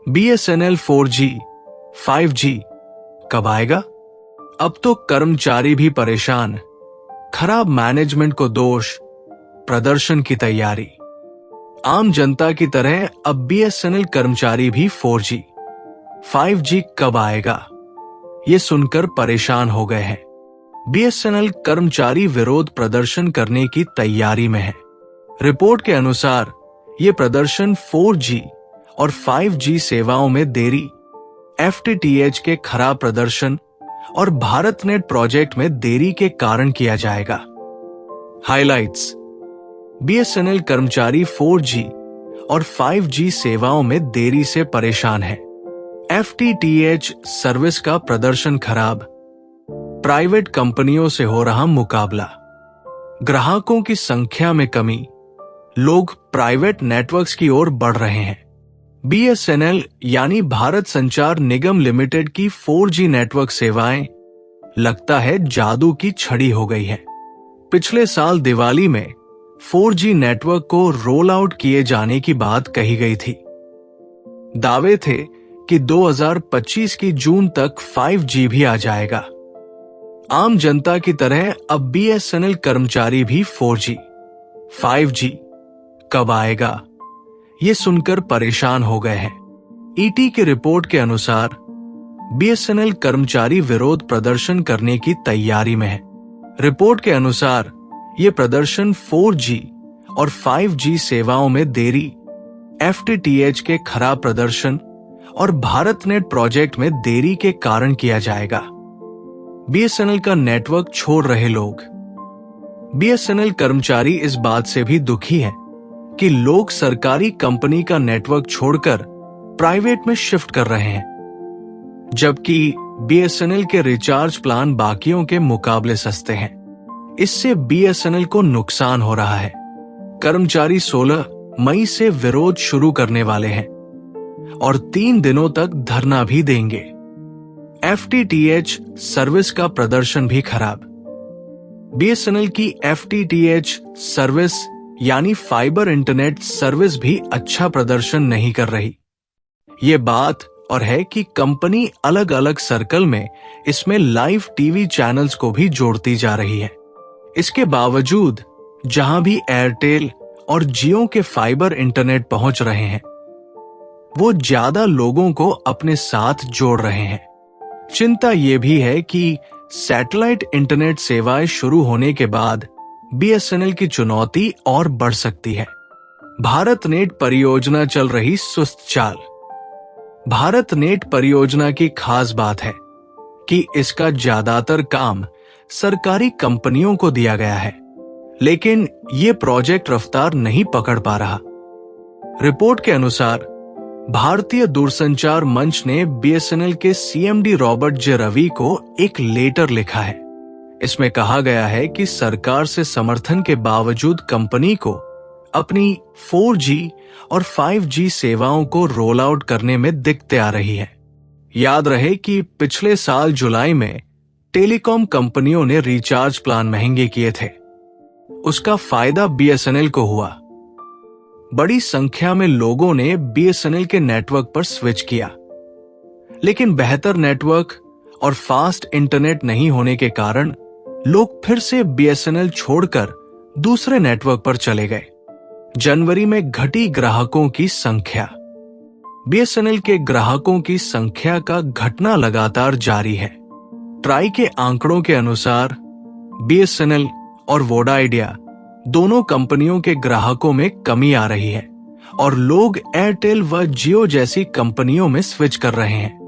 BSNL 4G, 5G कब आएगा? अब तो कर्मचारी भी परेशान, खराब मैनेजमेंट को दोष, प्रदर्शन की तैयारी। आम जनता की तरह अब BSNL कर्मचारी भी 4G, 5G कब आएगा, ये सुनकर परेशान हो गए हैं। BSNL कर्मचारी विरोध प्रदर्शन करने की तैयारी में है। रिपोर्ट के अनुसार ये प्रदर्शन 4G और 5G सेवाओं में देरी, FTTH के खराब प्रदर्शन और भारतनेट प्रोजेक्ट में देरी के कारण किया जाएगा। हाइलाइट्स: BSNL कर्मचारी 4G और 5G सेवाओं में देरी से परेशान है। FTTH सर्विस का प्रदर्शन खराब, प्राइवेट कंपनियों से हो रहा मुकाबला, ग्राहकों की संख्या में कमी, लोग प्राइवेट नेटवर्क्स की ओर बढ़ रहे हैं। BSNL यानी भारत संचार निगम लिमिटेड की 4G नेटवर्क सेवाएं लगता है जादू की छड़ी हो गई है। पिछले साल दिवाली में 4G नेटवर्क को रोल आउट किए जाने की बात कही गई थी। दावे थे कि 2025 की जून तक 5G भी आ जाएगा। आम जनता की तरह अब BSNL कर्मचारी भी 4G, 5G कब आएगा, ये सुनकर परेशान हो गए हैं। ET की रिपोर्ट के अनुसार BSNL कर्मचारी विरोध प्रदर्शन करने की तैयारी में है। रिपोर्ट के अनुसार ये प्रदर्शन 4G और 5G सेवाओं में देरी, FTTH के खराब प्रदर्शन और भारतनेट प्रोजेक्ट में देरी के कारण किया जाएगा। BSNL का नेटवर्क छोड़ रहे लोग। BSNL कर्मचारी इस बात से भी दुखी हैं कि लोग सरकारी कंपनी का नेटवर्क छोड़कर प्राइवेट में शिफ्ट कर रहे हैं, जबकि BSNL के रिचार्ज प्लान बाकियों के मुकाबले सस्ते हैं। इससे BSNL को नुकसान हो रहा है। कर्मचारी 16 मई से विरोध शुरू करने वाले हैं और 3 दिनों तक धरना भी देंगे। FTTH सर्विस का प्रदर्शन भी खराब। BSNL की FTTH सर्विस यानी फाइबर इंटरनेट सर्विस भी अच्छा प्रदर्शन नहीं कर रही। ये बात और है कि कंपनी अलग अलग सर्कल में इसमें लाइव टीवी चैनल्स को भी जोड़ती जा रही है। इसके बावजूद जहां भी एयरटेल और जियो के फाइबर इंटरनेट पहुंच रहे हैं, वो ज्यादा लोगों को अपने साथ जोड़ रहे हैं। चिंता यह भी है कि सैटेलाइट इंटरनेट सेवाएं शुरू होने के बाद BSNL की चुनौती और बढ़ सकती है। भारतनेट परियोजना चल रही सुस्त चाल। भारतनेट परियोजना की खास बात है कि इसका ज्यादातर काम सरकारी कंपनियों को दिया गया है, लेकिन ये प्रोजेक्ट रफ्तार नहीं पकड़ पा रहा। रिपोर्ट के अनुसार भारतीय दूरसंचार मंच ने BSNL के CMD रॉबर्ट जे रवि को एक लेटर लिखा है। इसमें कहा गया है कि सरकार से समर्थन के बावजूद कंपनी को अपनी 4G और 5G सेवाओं को रोल आउट करने में दिक्कतें आ रही है। याद रहे कि पिछले साल जुलाई में टेलीकॉम कंपनियों ने रिचार्ज प्लान महंगे किए थे। उसका फायदा BSNL को हुआ। बड़ी संख्या में लोगों ने BSNL के नेटवर्क पर स्विच किया, लेकिन बेहतर नेटवर्क और फास्ट इंटरनेट नहीं होने के कारण लोग फिर से BSNL छोड़कर दूसरे नेटवर्क पर चले गए। जनवरी में घटी ग्राहकों की संख्या। BSNL के ग्राहकों की संख्या का घटना लगातार जारी है। ट्राई के आंकड़ों के अनुसार BSNL और वोडाइडिया दोनों कंपनियों के ग्राहकों में कमी आ रही है और लोग एयरटेल व जियो जैसी कंपनियों में स्विच कर रहे हैं।